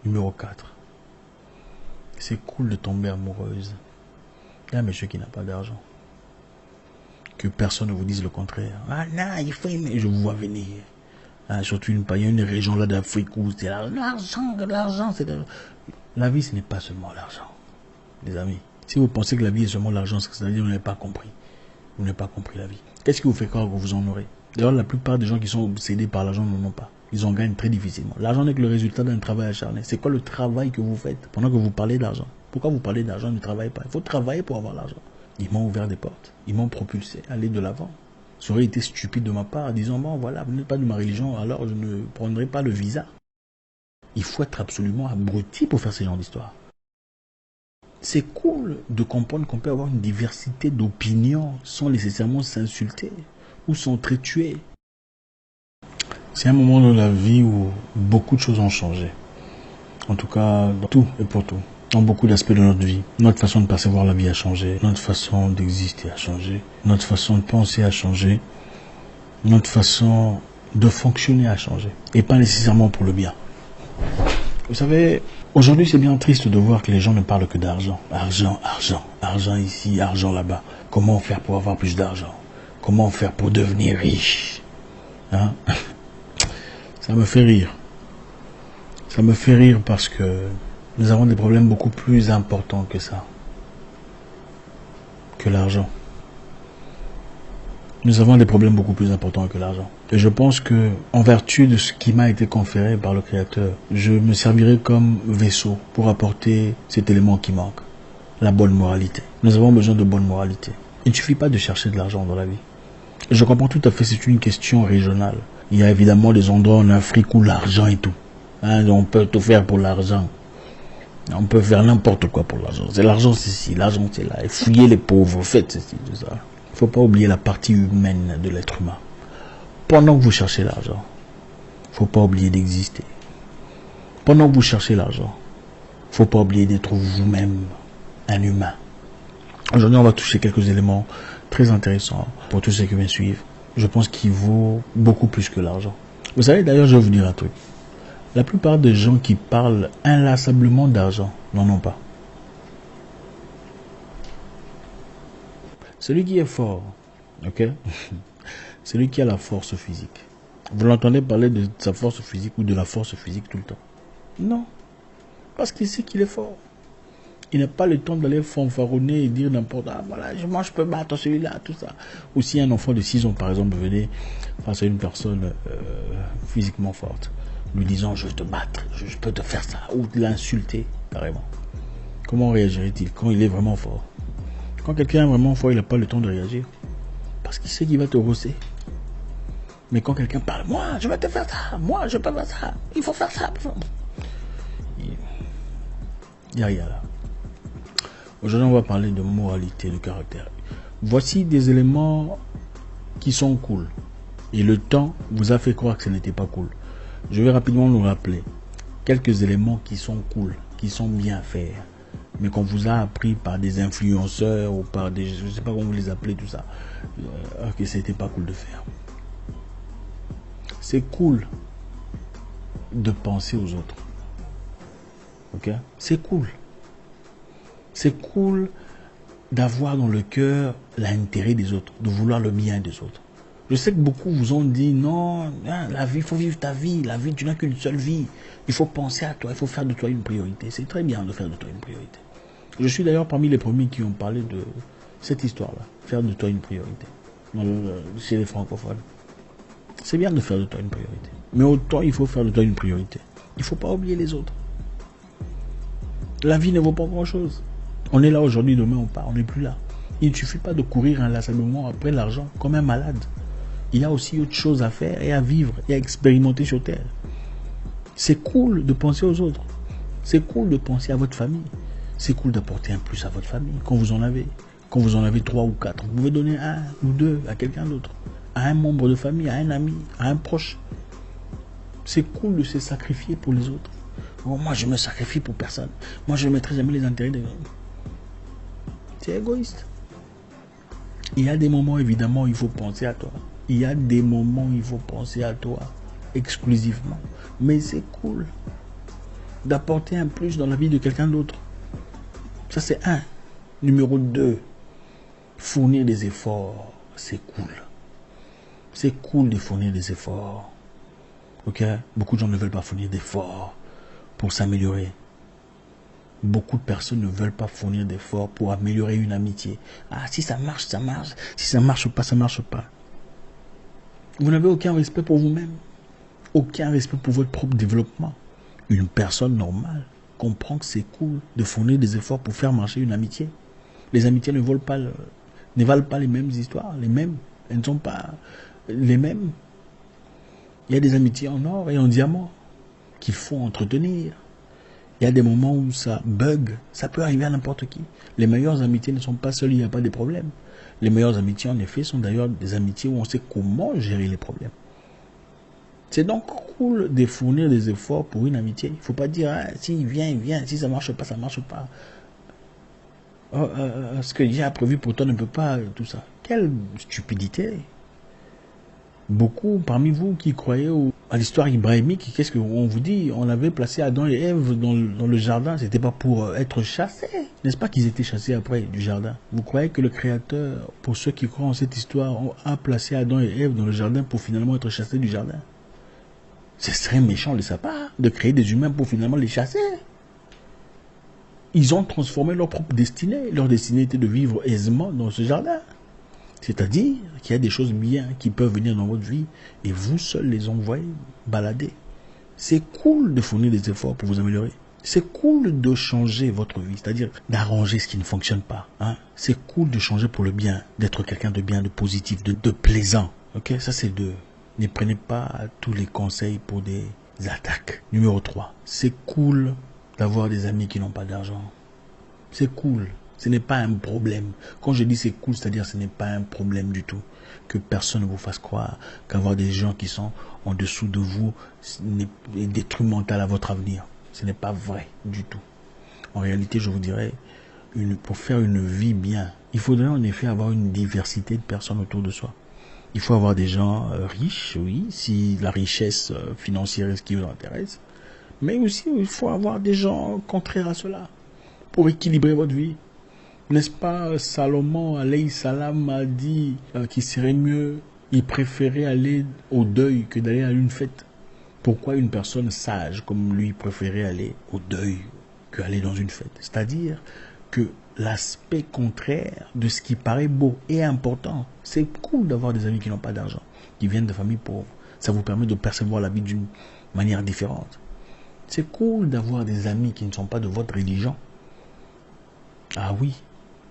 Numéro 4. C'est cool de tomber amoureuse. Il y a un monsieur qui n'a pas d'argent. Que personne ne vous dise le contraire. Ah non, il faut aimer. Je vous vois venir. Ah, surtout il y a une région là d'Afrique où c'est l'argent, c'est la vie, ce n'est pas seulement l'argent. Les amis, si vous pensez que la vie est seulement l'argent, c'est-à-dire que vous n'avez pas compris. Vous n'avez pas compris la vie. Qu'est-ce qui vous fait croire que vous en aurez? D'ailleurs, la plupart des gens qui sont obsédés par l'argent n'en ont pas. Ils en gagnent très difficilement. L'argent n'est que le résultat d'un travail acharné. C'est quoi le travail que vous faites pendant que vous parlez d'argent? Pourquoi vous parlez d'argent, ne travaillez pas? Il faut travailler pour avoir l'argent. Ils m'ont ouvert des portes. Ils m'ont propulsé à aller de l'avant. Ça aurait été stupide de ma part en disant, bon voilà, vous n'êtes pas de ma religion, alors je ne prendrai pas le visa. Il faut être absolument abruti pour faire ce genre d'histoire. C'est cool de comprendre qu'on peut avoir une diversité d'opinions sans nécessairement s'insulter ou s'entretuer. C'est un moment de la vie où beaucoup de choses ont changé. En tout cas, dans tout et pour tout. Dans beaucoup d'aspects de notre vie. Notre façon de percevoir la vie a changé. Notre façon d'exister a changé. Notre façon de penser a changé. Notre façon de fonctionner a changé. Et pas nécessairement pour le bien. Vous savez, aujourd'hui c'est bien triste de voir que les gens ne parlent que d'argent. Argent, argent, argent ici, argent là-bas. Comment faire pour avoir plus d'argent? Comment faire pour devenir riche? Hein? Ça me fait rire. Ça me fait rire parce que nous avons des problèmes beaucoup plus importants que ça. Que l'argent. Nous avons des problèmes beaucoup plus importants que l'argent. Et je pense que, en vertu de ce qui m'a été conféré par le Créateur, je me servirai comme vaisseau pour apporter cet élément qui manque. La bonne moralité. Nous avons besoin de bonne moralité. Il ne suffit pas de chercher de l'argent dans la vie. Et je comprends tout à fait, c'est une question régionale. Il y a évidemment des endroits en Afrique où l'argent est tout. Hein, on peut tout faire pour l'argent. On peut faire n'importe quoi pour l'argent. C'est l'argent, c'est ici, l'argent, c'est là. Et fouillez les pauvres, faites ceci, tout ça. Il ne faut pas oublier la partie humaine de l'être humain. Pendant que vous cherchez l'argent, il ne faut pas oublier d'exister. Pendant que vous cherchez l'argent, il ne faut pas oublier d'être vous-même un humain. Aujourd'hui, on va toucher quelques éléments très intéressants pour tous ceux qui me suivent. Je pense qu'il vaut beaucoup plus que l'argent. Vous savez, d'ailleurs, je vais vous dire un truc. La plupart des gens qui parlent inlassablement d'argent n'en ont pas. Celui qui est fort, ok, celui qui a la force physique. Vous l'entendez parler de sa force physique ou de la force physique tout le temps? Non. Parce qu'il sait qu'il est fort. Il n'a pas le temps d'aller fanfaronner et dire n'importe quoi. Ah, voilà, moi je peux battre celui-là, tout ça. Ou si un enfant de 6 ans, par exemple, venait face à une personne physiquement forte, lui disant je vais te battre, je peux te faire ça, ou l'insulter carrément. Comment réagirait-il quand il est vraiment fort? Quand quelqu'un est vraiment fort, il n'a pas le temps de réagir. Parce qu'il sait qu'il va te rosser. Mais quand quelqu'un parle, moi je vais te faire ça, moi je peux faire ça, il faut faire ça. Il n'y a rien là. Aujourd'hui, on va parler de moralité, de caractère. Voici des éléments qui sont cool. Et le temps vous a fait croire que ce n'était pas cool. Je vais rapidement nous rappeler quelques éléments qui sont cool, qui sont bien faits, mais qu'on vous a appris par des influenceurs ou par des, je ne sais pas comment vous les appelez, tout ça, que c'était pas cool de faire. C'est cool de penser aux autres. Ok? C'est cool. C'est cool d'avoir dans le cœur l'intérêt des autres, de vouloir le bien des autres. Je sais que beaucoup vous ont dit, non, la vie, il faut vivre ta vie, la vie, tu n'as qu'une seule vie. Il faut penser à toi, il faut faire de toi une priorité. C'est très bien de faire de toi une priorité. Je suis d'ailleurs parmi les premiers qui ont parlé de cette histoire-là, faire de toi une priorité, chez les francophones. C'est bien de faire de toi une priorité. Mais autant il faut faire de toi une priorité. Il ne faut pas oublier les autres. La vie ne vaut pas grand-chose. On est là aujourd'hui, demain on part, on n'est plus là. Il ne suffit pas de courir inlassablement après l'argent comme un malade. Il y a aussi autre chose à faire et à vivre et à expérimenter sur Terre. C'est cool de penser aux autres. C'est cool de penser à votre famille. C'est cool d'apporter un plus à votre famille quand vous en avez. Quand vous en avez 3 ou 4, vous pouvez donner 1 ou 2 à quelqu'un d'autre. À un membre de famille, à un ami, à un proche. C'est cool de se sacrifier pour les autres. Oh, moi je me sacrifie pour personne. Moi je ne mettrai jamais les intérêts des autres. C'est égoïste. Il y a des moments, évidemment, il faut penser à toi. Il y a des moments, il faut penser à toi exclusivement. Mais c'est cool. d'apporter un plus dans la vie de quelqu'un d'autre. Ça, c'est un. Numéro 2, fournir des efforts, c'est cool. C'est cool de fournir des efforts. Ok? Beaucoup de gens ne veulent pas fournir d'efforts pour s'améliorer. Beaucoup de personnes ne veulent pas fournir d'efforts pour améliorer une amitié. Ah, si ça marche, ça marche. Si ça marche pas, ça marche pas. Vous n'avez aucun respect pour vous-même. Aucun respect pour votre propre développement. Une personne normale comprend que c'est cool de fournir des efforts pour faire marcher une amitié. Les amitiés ne valent pas les mêmes histoires, les mêmes. Elles ne sont pas les mêmes. Il y a des amitiés en or et en diamant qu'il faut entretenir. Il y a des moments où ça bug. Ça peut arriver à n'importe qui. Les meilleures amitiés ne sont pas seules, il n'y a pas de problèmes. Les meilleures amitiés, en effet, sont d'ailleurs des amitiés où on sait comment gérer les problèmes. C'est donc cool de fournir des efforts pour une amitié. Il ne faut pas dire, ah, si il vient, si ça marche pas, ça marche pas. Ce que Dieu a prévu pour toi ne peut pas, tout ça. Quelle stupidité. Beaucoup parmi vous qui croyez à l'histoire ibrahimique, qu'est-ce qu'on vous dit? On avait placé Adam et Ève dans le jardin, c'était pas pour être chassés. N'est-ce pas qu'ils étaient chassés après du jardin? Vous croyez que le Créateur, pour ceux qui croient en cette histoire, a placé Adam et Ève dans le jardin pour finalement être chassés du jardin? Ce serait méchant de sa part de créer des humains pour finalement les chasser. Ils ont transformé leur propre destinée. Leur destinée était de vivre aisément dans ce jardin. C'est-à-dire qu'il y a des choses bien qui peuvent venir dans votre vie et vous seuls les envoyer balader. C'est cool de fournir des efforts pour vous améliorer. C'est cool de changer votre vie, c'est-à-dire d'arranger ce qui ne fonctionne pas. Hein? C'est cool de changer pour le bien, d'être quelqu'un de bien, de positif, de plaisant. Ok, ça c'est deux. Ne prenez pas tous les conseils pour des attaques. Numéro 3, c'est cool d'avoir des amis qui n'ont pas d'argent. C'est cool. Ce n'est pas un problème. Quand je dis c'est cool, c'est-à-dire ce n'est pas un problème du tout. Que personne ne vous fasse croire qu'avoir des gens qui sont en dessous de vous est détrimental à votre avenir. Ce n'est pas vrai du tout. En réalité, je vous dirais, pour faire une vie bien, il faudrait en effet avoir une diversité de personnes autour de soi. Il faut avoir des gens riches, oui, si la richesse financière est ce qui vous intéresse. Mais aussi, il faut avoir des gens contraires à cela pour équilibrer votre vie. N'est-ce pas, Salomon, alayhi salam, a dit qu'il serait mieux, il préférait aller au deuil que d'aller à une fête. Pourquoi une personne sage comme lui préférait aller au deuil qu'aller dans une fête? C'est-à-dire que l'aspect contraire de ce qui paraît beau et important. C'est cool d'avoir des amis qui n'ont pas d'argent, qui viennent de familles pauvres. Ça vous permet de percevoir la vie d'une manière différente. C'est cool d'avoir des amis qui ne sont pas de votre religion. Ah oui.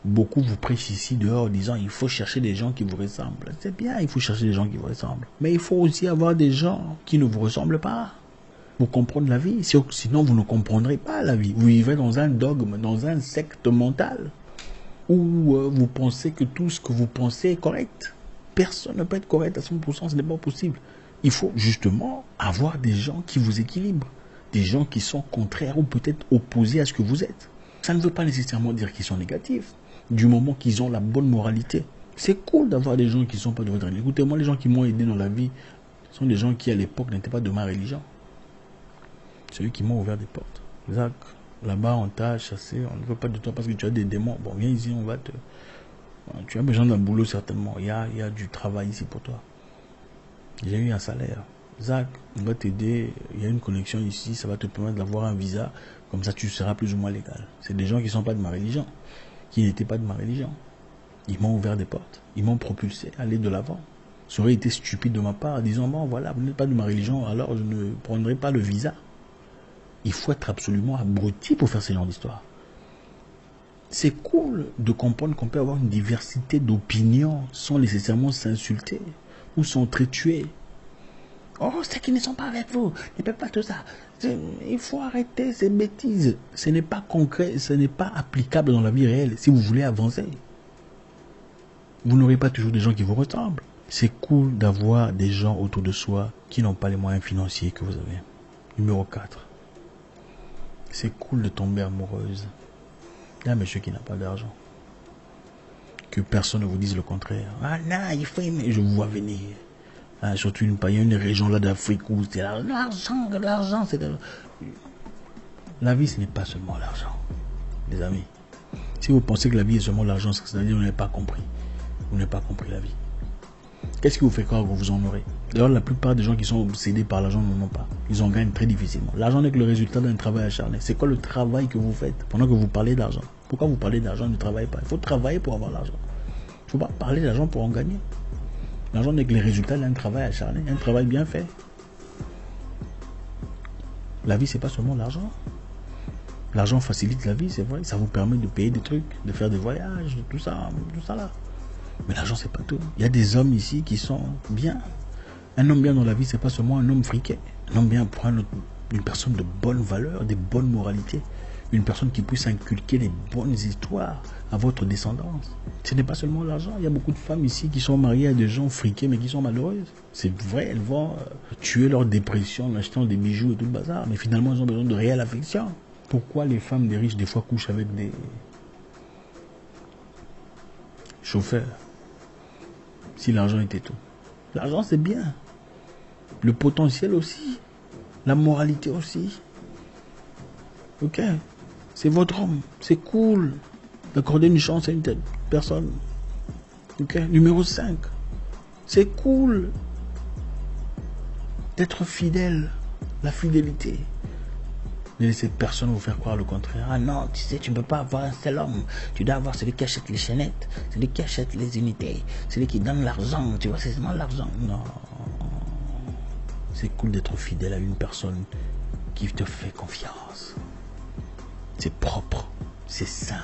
Beaucoup vous prêchent ici dehors en disant il faut chercher des gens qui vous ressemblent. C'est bien, il faut chercher des gens qui vous ressemblent. Mais il faut aussi avoir des gens qui ne vous ressemblent pas pour comprendre la vie. Sinon, vous ne comprendrez pas la vie. Vous vivez dans un dogme, dans un secte mental où vous pensez que tout ce que vous pensez est correct. Personne ne peut être correct à 100%, ce n'est pas possible. Il faut justement avoir des gens qui vous équilibrent. Des gens qui sont contraires ou peut-être opposés à ce que vous êtes. Ça ne veut pas nécessairement dire qu'ils sont négatifs. Du moment qu'ils ont la bonne moralité. C'est cool d'avoir des gens qui ne sont pas de votre religion. Écoutez, moi, les gens qui m'ont aidé dans la vie sont des gens qui, à l'époque, n'étaient pas de ma religion. C'est eux qui m'ont ouvert des portes. Zach, là-bas, on t'a chassé, on ne veut pas de toi parce que tu as des démons. Bon, viens ici, on va te... Tu as besoin d'un boulot, certainement. Il y a du travail ici pour toi. J'ai eu un salaire. Zach, on va t'aider. Il y a une connexion ici, ça va te permettre d'avoir un visa. Comme ça, tu seras plus ou moins légal. C'est des gens qui ne sont pas de ma religion. Qui n'étaient pas de ma religion. Ils m'ont ouvert des portes. Ils m'ont propulsé à aller de l'avant. Ça aurait été stupide de ma part en disant, bon voilà, vous n'êtes pas de ma religion, alors je ne prendrai pas le visa. Il faut être absolument abruti pour faire ce genre d'histoire. C'est cool de comprendre qu'on peut avoir une diversité d'opinions sans nécessairement s'insulter ou s'entretuer. Oh, ceux qui ne sont pas avec vous, ne peuvent pas tout ça. Il faut arrêter ces bêtises. Ce n'est pas concret, ce n'est pas applicable dans la vie réelle. Si vous voulez avancer, vous n'aurez pas toujours des gens qui vous ressemblent. C'est cool d'avoir des gens autour de soi qui n'ont pas les moyens financiers que vous avez. Numéro 4. C'est cool de tomber amoureuse d'un monsieur qui n'a pas d'argent. Que personne ne vous dise le contraire. Ah non, il faut aimer. Je vous vois venir. Ah, surtout il y a une région là d'Afrique où c'est l'argent, c'est... La vie, ce n'est pas seulement l'argent, les amis. Si vous pensez que la vie est seulement l'argent, c'est-à-dire que vous n'avez pas compris. Vous n'avez pas compris la vie. Qu'est-ce qui vous fait croire que vous en aurez? D'ailleurs, la plupart des gens qui sont obsédés par l'argent n'en ont pas. Ils en gagnent très difficilement. L'argent n'est que le résultat d'un travail acharné. C'est quoi le travail que vous faites pendant que vous parlez d'argent? Pourquoi vous parlez d'argent, ne travaillez pas? Il faut travailler pour avoir l'argent. Il ne faut pas parler d'argent pour en gagner. L'argent n'est que le résultat d'un travail acharné, un travail bien fait. La vie, c'est pas seulement l'argent. L'argent facilite la vie, c'est vrai. Ça vous permet de payer des trucs, de faire des voyages, tout ça là. Mais l'argent, c'est pas tout. Il y a des hommes ici qui sont bien. Un homme bien dans la vie, c'est pas seulement un homme friqué. Un homme bien pour une personne de bonne valeur, des bonnes moralités. Une personne qui puisse inculquer les bonnes histoires à votre descendance. Ce n'est pas seulement l'argent. Il y a beaucoup de femmes ici qui sont mariées à des gens friqués, mais qui sont malheureuses. C'est vrai, elles vont tuer leur dépression en achetant des bijoux et tout le bazar. Mais finalement, elles ont besoin de réelle affection. Pourquoi les femmes des riches, des fois, couchent avec des chauffeurs? Si l'argent était tout. L'argent, c'est bien. Le potentiel aussi. La moralité aussi. Ok. C'est votre homme. C'est cool d'accorder une chance à une telle personne. Ok. Numéro 5. C'est cool d'être fidèle. La fidélité. Ne laissez personne vous faire croire le contraire. Ah non, tu sais, tu ne peux pas avoir un seul homme. Tu dois avoir celui qui achète les chaînettes, celui qui achète les unités, celui qui donne l'argent. Tu vois, c'est seulement l'argent. Non. C'est cool d'être fidèle à une personne qui te fait confiance. C'est propre, c'est sain.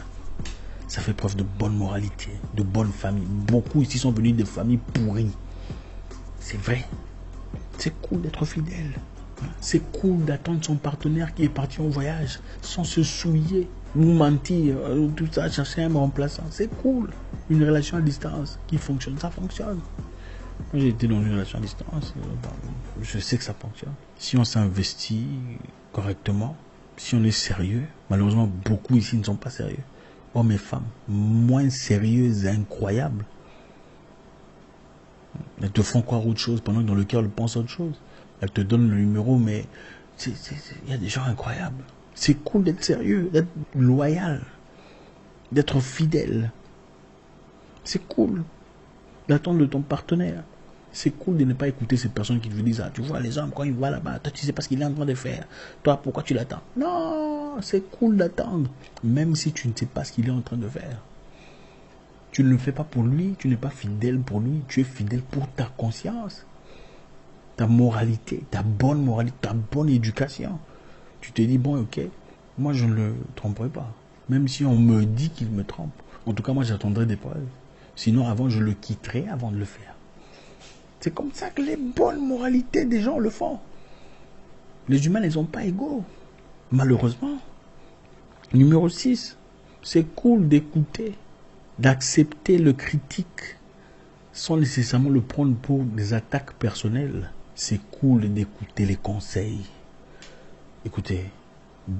Ça fait preuve de bonne moralité, de bonne famille. Beaucoup ici sont venus de familles pourries. C'est vrai. C'est cool d'être fidèle. C'est cool d'attendre son partenaire qui est parti en voyage sans se souiller, nous mentir, tout ça, chercher un remplaçant. C'est cool. Une relation à distance qui fonctionne, ça fonctionne. Moi, j'ai été dans une relation à distance, je sais que ça fonctionne. Si on s'investit correctement, si on est sérieux, malheureusement, beaucoup ici ne sont pas sérieux. Hommes et femmes, moins sérieuses et incroyables. Elles te font croire autre chose pendant que dans le cœur, elles pensent autre chose. Elle te donne le numéro, mais il y a des gens incroyables. C'est cool d'être sérieux, d'être loyal, d'être fidèle. C'est cool d'attendre de ton partenaire. C'est cool de ne pas écouter ces personnes qui te disent, ah, tu vois les hommes quand ils vont là-bas, toi tu sais pas ce qu'il est en train de faire. Toi, pourquoi tu l'attends? Non, c'est cool d'attendre, même si tu ne sais pas ce qu'il est en train de faire. Tu ne le fais pas pour lui, tu n'es pas fidèle pour lui, tu es fidèle pour ta conscience. Ta moralité, ta bonne éducation. Tu te dis, bon, ok, moi je ne le tromperai pas. Même si on me dit qu'il me trompe. En tout cas, moi j'attendrai des preuves. Sinon, avant, je le quitterai avant de le faire. C'est comme ça que les bonnes moralités des gens le font. Les humains ne sont pas égaux. Malheureusement. Numéro 6. C'est cool d'écouter, d'accepter le critique sans nécessairement le prendre pour des attaques personnelles. C'est cool d'écouter les conseils. Écoutez,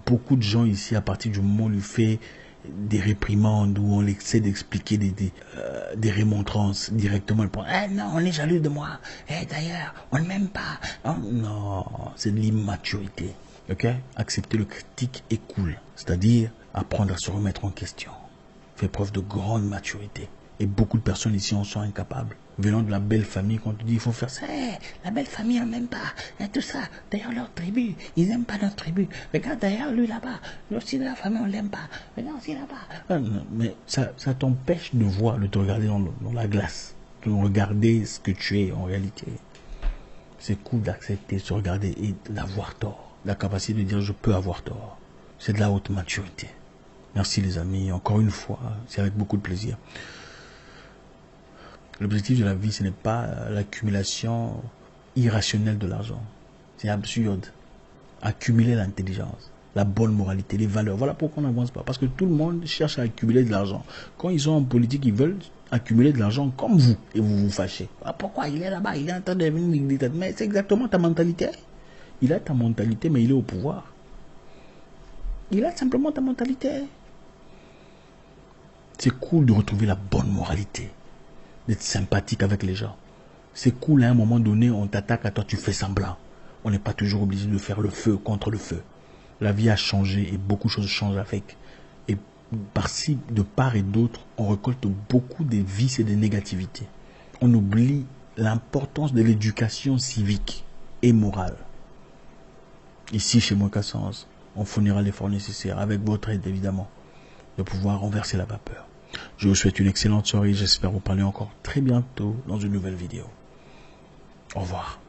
beaucoup de gens ici, à partir du moment où on lui fait des réprimandes, où on essaie d'expliquer des remontrances directement, ils pensent, eh non, on est jaloux de moi. Eh d'ailleurs, on ne m'aime pas. Oh, non, c'est de l'immaturité. Ok? Accepter le critique est cool. C'est-à-dire apprendre à se remettre en question. Faire preuve de grande maturité. Et beaucoup de personnes ici en sont incapables. Venant de la belle famille, quand tu dis il faut faire ça, la belle famille on n'aime pas, et tout ça. D'ailleurs leur tribu, ils n'aiment pas notre tribu. Regarde d'ailleurs lui là-bas, lui aussi de la famille on l'aime pas. Regarde aussi là-bas. Mais ça t'empêche de voir, de te regarder dans la glace, de regarder ce que tu es en réalité. C'est cool d'accepter, de se regarder et d'avoir tort. La capacité de dire je peux avoir tort. C'est de la haute maturité. Merci les amis, encore une fois, c'est avec beaucoup de plaisir. L'objectif de la vie, ce n'est pas l'accumulation irrationnelle de l'argent. C'est absurde. Accumuler l'intelligence, la bonne moralité, les valeurs. Voilà pourquoi on n'avance pas. Parce que tout le monde cherche à accumuler de l'argent. Quand ils sont en politique, ils veulent accumuler de l'argent comme vous. Et vous vous fâchez. Ah, pourquoi il est là-bas? Il est en train de devenir une dictature. Mais c'est exactement ta mentalité. Il a ta mentalité, mais il est au pouvoir. Il a simplement ta mentalité. C'est cool de retrouver la bonne moralité. D'être sympathique avec les gens. C'est cool, à un moment donné, on t'attaque à toi, tu fais semblant. On n'est pas toujours obligé de faire le feu contre le feu. La vie a changé et beaucoup de choses changent avec. Et par-ci, de part et d'autre, on récolte beaucoup de vices et de négativités. On oublie l'importance de l'éducation civique et morale. Ici, chez moi, Cassens, on fournira l'effort nécessaire, avec votre aide évidemment, de pouvoir renverser la vapeur. Je vous souhaite une excellente soirée. J'espère vous parler encore très bientôt dans une nouvelle vidéo. Au revoir.